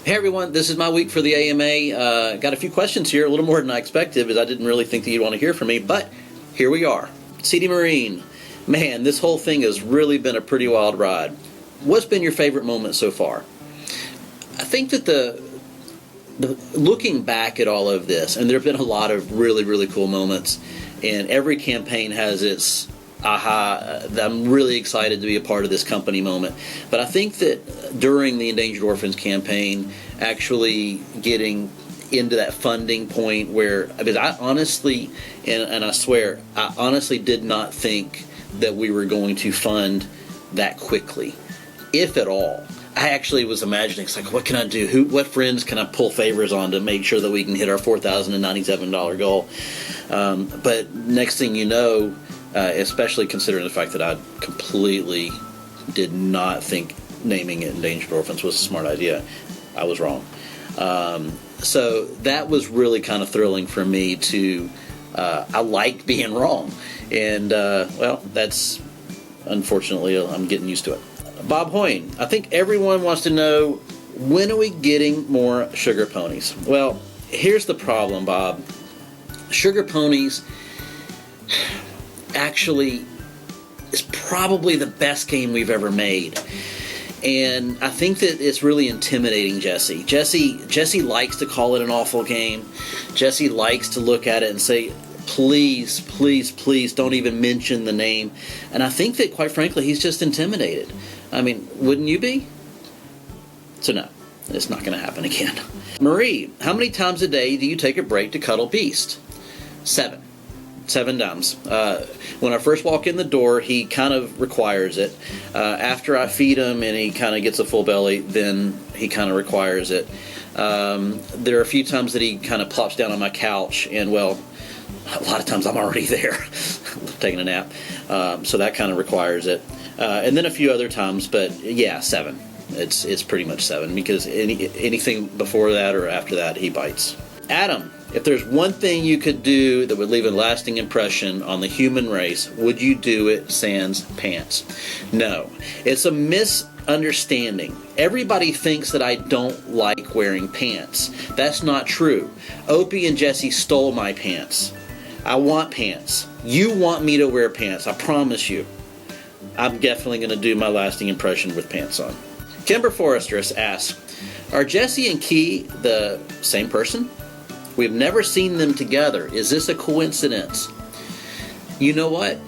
Hey everyone, this is my week for the AMA. Got a few questions here, a little more than I expected, because I didn't really think that you'd want to hear from me, but here we are. CD Marine, man, this whole thing has really been a pretty wild ride. What's been your favorite moment so far? I think that the looking back at all of this, and there have been a lot of really, really cool moments, and every campaign has its I'm really excited to be a part of this company moment. But I think that during the Endangered Orphans campaign, actually getting into that funding point where, because I honestly, and I swear, I honestly did not think that we were going to fund that quickly, if at all. I actually was imagining, it's like, what can I do? What friends can I pull favors on to make sure that we can hit our $4,097 goal? But next thing you know, especially considering the fact that I completely did not think naming it Endangered Orphans was a smart idea. I was wrong. So that was really kind of thrilling for me to, I like being wrong. And, well, that's, unfortunately, I'm getting used to it. Bob Hoyne, I think everyone wants to know, when are we getting more sugar ponies? Well, here's the problem, Bob. Sugar ponies actually is probably the best game we've ever made. And I think that it's really intimidating Jesse. Jesse likes to call it an awful game. Jesse likes to look at it and say, please, please, please don't even mention the name. And I think that, quite frankly, he's just intimidated. I mean, wouldn't you be? So no, it's not going to happen again. Marie, how many times a day do you take a break to cuddle Beast? 7 times. When I first walk in the door, he kind of requires it. After I feed him and he kind of gets a full belly, then he kind of requires it. There are a few times that he kind of plops down on my couch, and well, a lot of times I'm already there taking a nap, so that kind of requires it. And then a few other times, but yeah, 7. It's pretty much 7, because anything before that or after that, he bites. Adam, if there's one thing you could do that would leave a lasting impression on the human race, would you do it sans pants? No. It's a misunderstanding. Everybody thinks that I don't like wearing pants. That's not true. Opie and Jesse stole my pants. I want pants. You want me to wear pants. I promise you. I'm definitely going to do my lasting impression with pants on. Kimber Forrester asks, are Jesse and Key the same person? We've never seen them together. Is this a coincidence? You know what?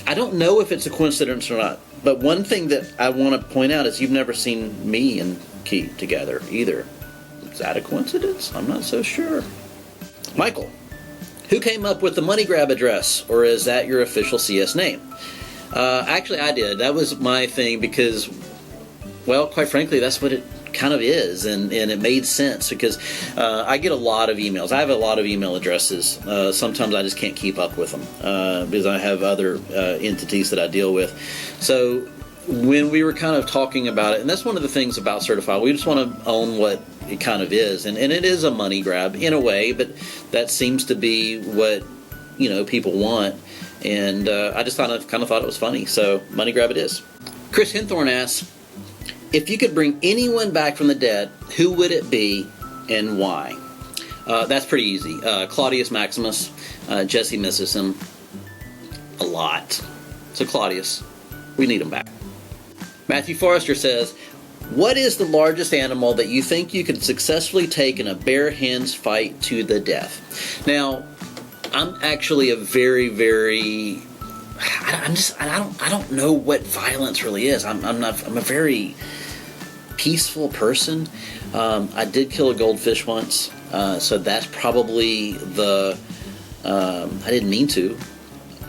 I don't know if it's a coincidence or not. But one thing that I want to point out is you've never seen me and Key together either. Is that a coincidence? I'm not so sure. Michael, who came up with the money grab address? Or is that your official CS name? Actually, I did. That was my thing because, well, quite frankly, that's what it kind of is, and it made sense because I get a lot of emails. I have a lot of email addresses. Sometimes I just can't keep up with them because I have other entities that I deal with. So when we were kind of talking about it, and that's one of the things about Certifiable, we just want to own what it kind of is, and it is a money grab in a way, but that seems to be what people want, and I just kind of thought it was funny, so money grab it is. Chris Hinthorn asks, if you could bring anyone back from the dead, who would it be and why? That's pretty easy. Claudius Maximus. Jesse misses him a lot. So Claudius, we need him back. Matthew Forrester says, what is the largest animal that you think you could successfully take in a bare hands fight to the death? Now, I'm actually a very, very... I don't know what violence really is. I'm a very peaceful person. I did kill a goldfish once, so that's probably the. I didn't mean to.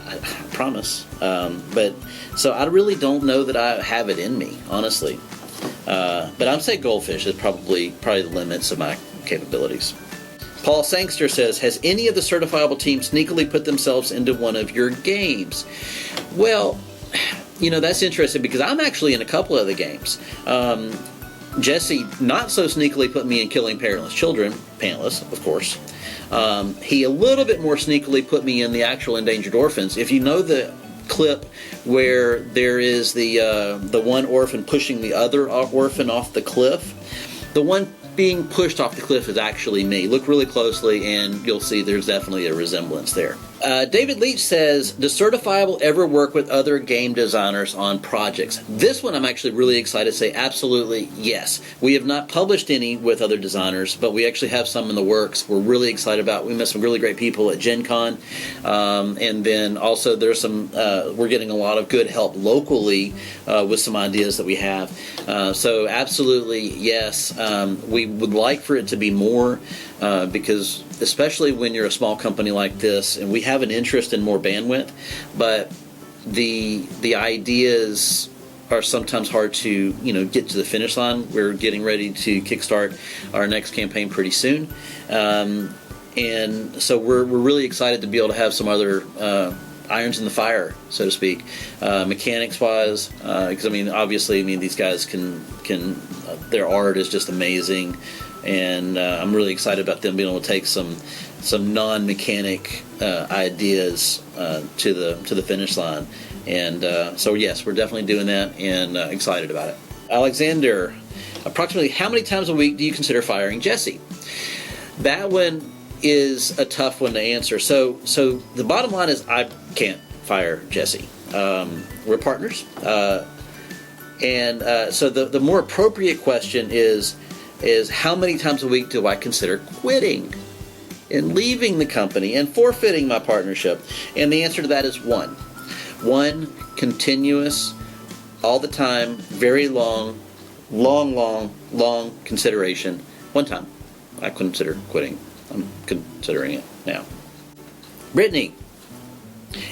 I promise. But so I really don't know that I have it in me, honestly. But I'd say goldfish is probably the limits of my capabilities. Paul Sangster says, has any of the Certifiable Team sneakily put themselves into one of your games? Well, that's interesting because I'm actually in a couple of the games. Jesse not so sneakily put me in Killing Parentless Children, pantless, of course. He a little bit more sneakily put me in the actual Endangered Orphans. If you know the clip where there is the one orphan pushing the other orphan off the cliff, The one being pushed off the cliff is actually me. Look really closely and you'll see there's definitely a resemblance there. David Leach says, does Certifiable ever work with other game designers on projects? This one I'm actually really excited to say absolutely yes. We have not published any with other designers, but we actually have some in the works. We're really excited about. We met some really great people at Gen Con. And then also there's some, we're getting a lot of good help locally with some ideas that we have. So absolutely yes. We would like for it to be more because especially when you're a small company like this, and we have an interest in more bandwidth, but the ideas are sometimes hard to get to the finish line. We're getting ready to kickstart our next campaign pretty soon, and so we're really excited to be able to have some other irons in the fire, so to speak, mechanics wise, because obviously these guys can their art is just amazing, and I'm really excited about them being able to take some non-mechanic ideas to the finish line, and so yes, we're definitely doing that and excited about it. Alexander, approximately how many times a week do you consider firing Jesse? That one is a tough one to answer. So the bottom line is I can't fire Jesse. We're partners, and so the more appropriate question is how many times a week do I consider quitting and leaving the company and forfeiting my partnership? And the answer to that is one continuous, all the time, very long consideration. One time I consider quitting. I'm considering it now. Brittany,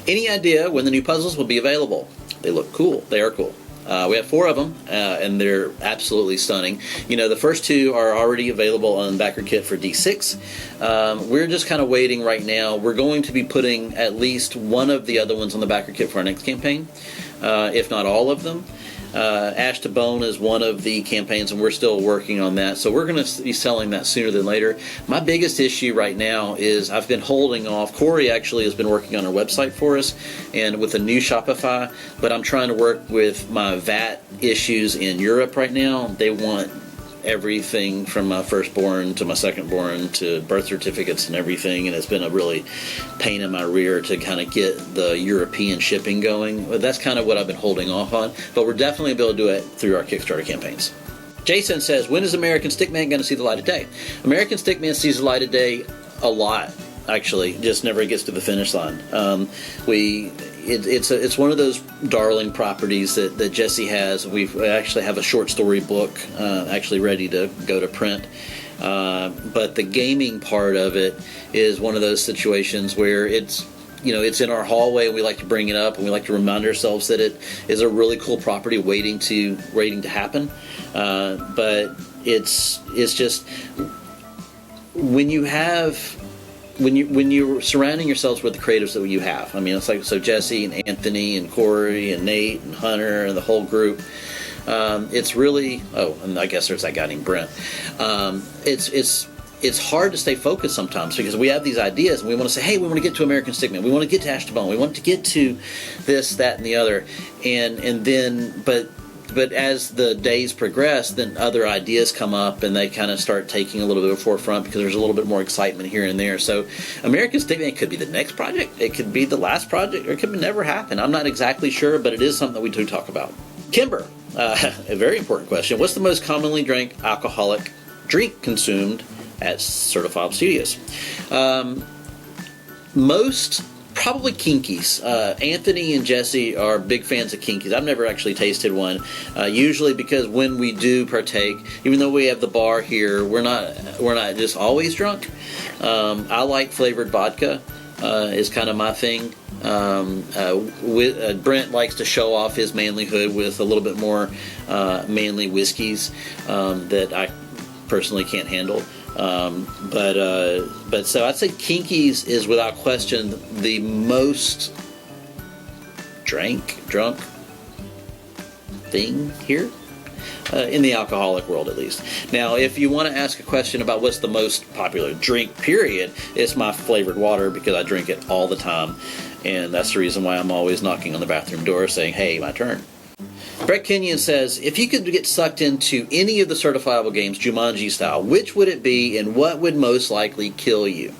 any idea when the new puzzles will be available? They look cool. They are cool. We have 4 of them, and they're absolutely stunning. The first 2 are already available on backer kit for D6. We're just kind of waiting right now. We're going to be putting at least one of the other ones on the backer kit for our next campaign, if not all of them. Ash to Bone is one of the campaigns, and we're still working on that. So we're going to be selling that sooner than later. My biggest issue right now is I've been holding off. Corey actually has been working on our website for us and with a new Shopify, but I'm trying to work with my VAT issues in Europe right now. They want everything from my firstborn to my secondborn to birth certificates and everything, and it's been a really pain in my rear to kind of get the European shipping going. But that's kind of what I've been holding off on, but we're definitely able to do it through our Kickstarter campaigns. Jason says, when is American Stickman going to see the light of day? American Stickman sees the light of day a lot, actually, just never gets to the finish line. It's one of those darling properties that Jesse has. We actually have a short story book actually ready to go to print. But the gaming part of it is one of those situations where it's in our hallway, and we like to bring it up, and we like to remind ourselves that it is a really cool property waiting to happen. But it's just when you're surrounding yourselves with the creatives that you have. It's like, so Jesse and Anthony and Corey and Nate and Hunter and the whole group. It's really, and I guess there's that guy named Brent. It's hard to stay focused sometimes because we have these ideas and we want to say, hey, we want to get to American Stickman, we want to get to Ash to Bone, we want to get to this, that, and the other, and then but as the days progress, then other ideas come up and they kind of start taking a little bit of forefront because there's a little bit more excitement here and there. So American Stickman could be the next project, it could be the last project, or it could never happen. I'm not exactly sure, but it is something that we do talk about. Kimber, a very important question. What's the most commonly drank alcoholic drink consumed at Certifiable Studios? Most probably Kinkies. Anthony and Jesse are big fans of Kinkies. I've never actually tasted one. Usually because when we do partake, even though we have the bar here, we're not just always drunk. I like flavored vodka. Is kind of my thing. Brent likes to show off his manlyhood with a little bit more manly whiskeys that I personally can't handle. But so I'd say Kinkies is without question the most drunk thing here. In the alcoholic world, at least. Now, if you want to ask a question about what's the most popular drink, period, it's my flavored water because I drink it all the time. And that's the reason why I'm always knocking on the bathroom door saying, hey, my turn. Brett Kenyon says, if you could get sucked into any of the certifiable games, Jumanji style, which would it be and what would most likely kill you?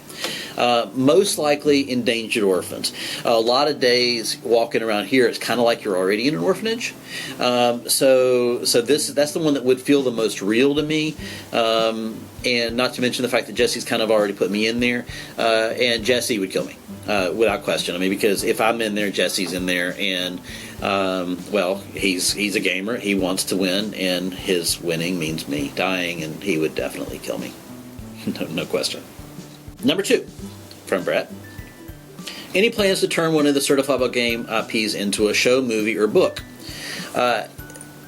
Most likely endangered orphans. A lot of days walking around here, it's kind of like you're already in an orphanage. So that's the one that would feel the most real to me. And not to mention the fact that Jesse's kind of already put me in there. And Jesse would kill me, without question. I mean, because if I'm in there, Jesse's in there. And, well, he's a gamer. He wants to win. And his winning means me dying. And he would definitely kill me. No question. Number 2, from Brett. Any plans to turn one of the certifiable game IPs into a show, movie, or book?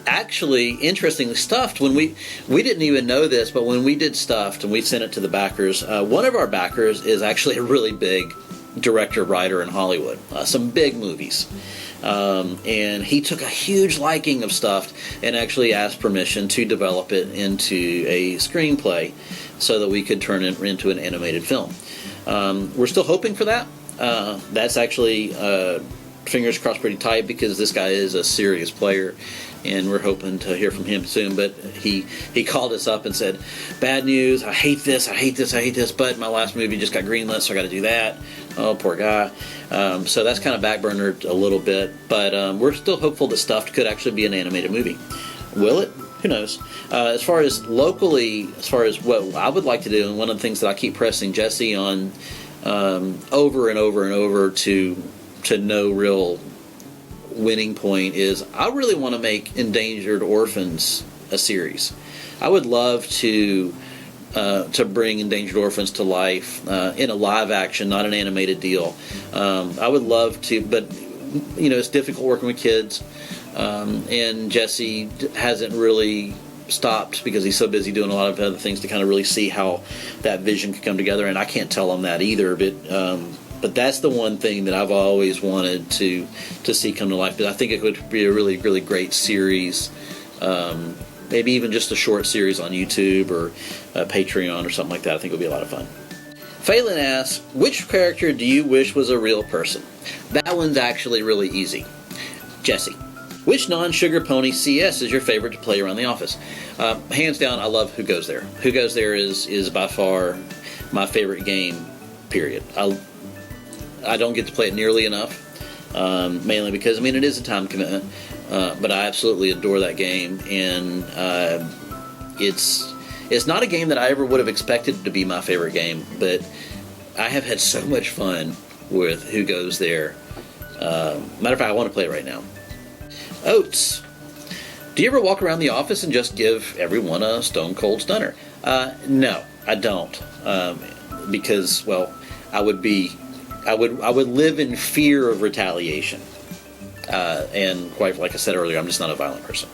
Actually, interestingly, Stuffed, when we didn't even know this, but when we did Stuffed and we sent it to the backers, one of our backers is actually a really big director, writer in Hollywood. Some big movies. And he took a huge liking of Stuffed and actually asked permission to develop it into a screenplay so that we could turn it into an animated film. We're still hoping for that. That's actually fingers crossed pretty tight because this guy is a serious player and we're hoping to hear from him soon. But he called us up and said, bad news, I hate this, but my last movie just got greenlit, so I got to do that. Oh, poor guy. So that's kind of backburnered a little bit, but we're still hopeful that Stuffed could actually be an animated movie. Will it? Who knows? As far as locally, as far as what I would like to do, and one of the things that I keep pressing Jesse on over and over and over to no real winning point is I really want to make Endangered Orphans a series. I would love to bring Endangered Orphans to life in a live action, not an animated deal. I would love to, but you know, it's difficult working with kids. And Jesse hasn't really stopped because he's so busy doing a lot of other things to kind of really see how that vision could come together. And I can't tell him that either, but that's the one thing that I've always wanted to see come to life. But I think it would be a really, really great series. Maybe even just a short series on YouTube or Patreon or something like that. I think it would be a lot of fun. Phelan asks, which character do you wish was a real person? That one's actually really easy. Jesse. Which non-sugar pony CS is your favorite to play around the office? Hands down, I love Who Goes There. Who Goes There is by far my favorite game, period. I don't get to play it nearly enough, mainly because, I mean, it is a time commitment, but I absolutely adore that game, and it's not a game that I ever would have expected to be my favorite game, but I have had so much fun with Who Goes There. Matter of fact, I want to play it right now. Oats. Do you ever walk around the office and just give everyone a stone cold stunner? No, I don't. Because, well, I would live in fear of retaliation. And quite like I said earlier, I'm just not a violent person.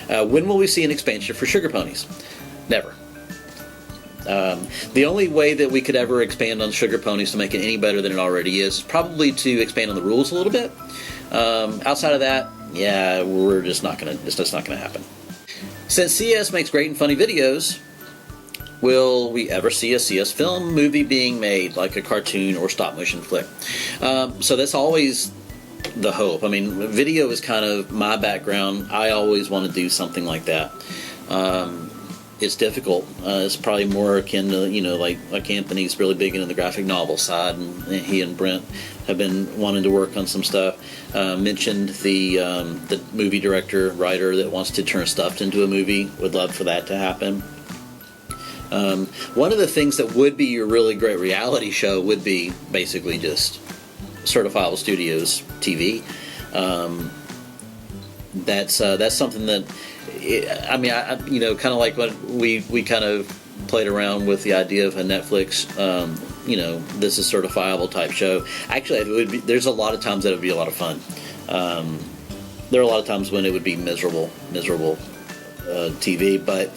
When will we see an expansion for Sugar Ponies? Never. The only way that we could ever expand on Sugar Ponies to make it any better than it already is probably to expand on the rules a little bit. Outside of that, yeah, it's just not gonna happen. Since CS makes great and funny videos, will we ever see a CS film movie being made, like a cartoon or stop motion flick? So that's always the hope. I mean, video is kind of my background. I always want to do something like that. It's difficult. It's probably more akin to, you know, like Anthony's really big into the graphic novel side, and he and Brent have been wanting to work on some stuff. Mentioned the movie director, writer that wants to turn Stuffed into a movie. Would love for that to happen. One of the things that would be a really great reality show would be basically just Certifiable Studios TV. That's something that, I mean, you know, kind of like when we kind of played around with the idea of a Netflix, you know, this is certifiable type show. Actually, it would be, there's a lot of times that it would be a lot of fun. There are a lot of times when it would be miserable TV, but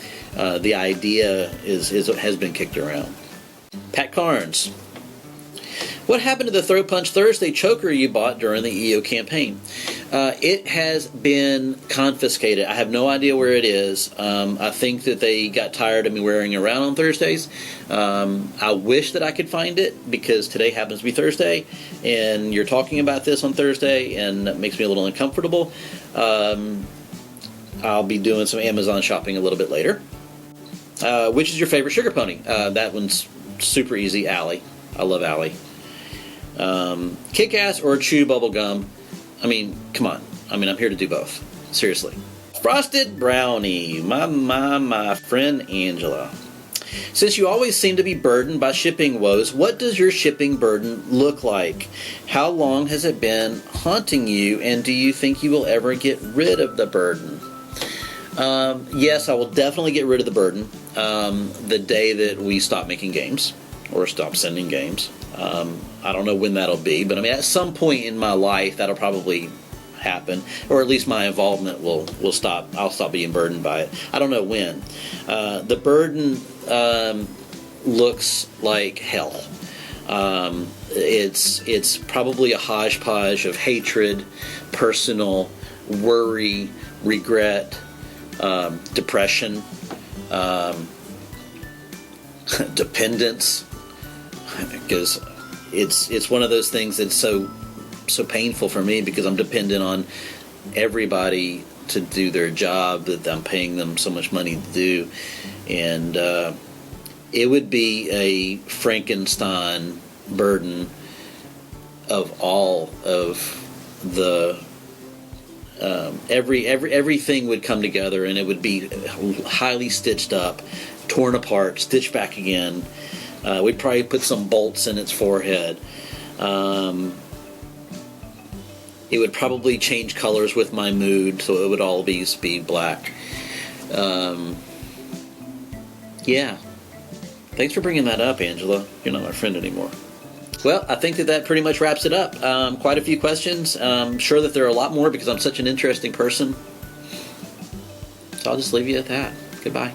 the idea has been kicked around. Pat Carnes. What happened to the Throw Punch Thursday choker you bought during the EO campaign? It has been confiscated. I have no idea where it is. I think that they got tired of me wearing it around on Thursdays. I wish that I could find it, because today happens to be Thursday, and you're talking about this on Thursday, and that makes me a little uncomfortable. I'll be doing some Amazon shopping a little bit later. Which is your favorite sugar pony? That one's super easy. Allie. I love Allie. Kick-Ass or Chew Bubblegum? I mean, come on. I mean, I'm here to do both. Seriously. Frosted Brownie. My friend Angela. Since you always seem to be burdened by shipping woes, what does your shipping burden look like? How long has it been haunting you, and do you think you will ever get rid of the burden? Yes, I will definitely get rid of the burden the day that we stop making games or stop sending games. I don't know when that'll be, but I mean, at some point in my life, that'll probably happen, or at least my involvement will stop. I'll stop being burdened by it. I don't know when. The burden looks like hell. It's probably a hodgepodge of hatred, personal worry, regret, depression, dependence, because it's one of those things that's so painful for me, because I'm dependent on everybody to do their job that I'm paying them so much money to do, and it would be a Frankenstein burden of all of the everything would come together, and it would be highly stitched up, torn apart, stitched back again. We'd probably put some bolts in its forehead. It would probably change colors with my mood, so it would all be black. Yeah. Thanks for bringing that up, Angela. You're not my friend anymore. Well, I think that pretty much wraps it up. Quite a few questions. I'm sure that there are a lot more because I'm such an interesting person. So I'll just leave you at that. Goodbye.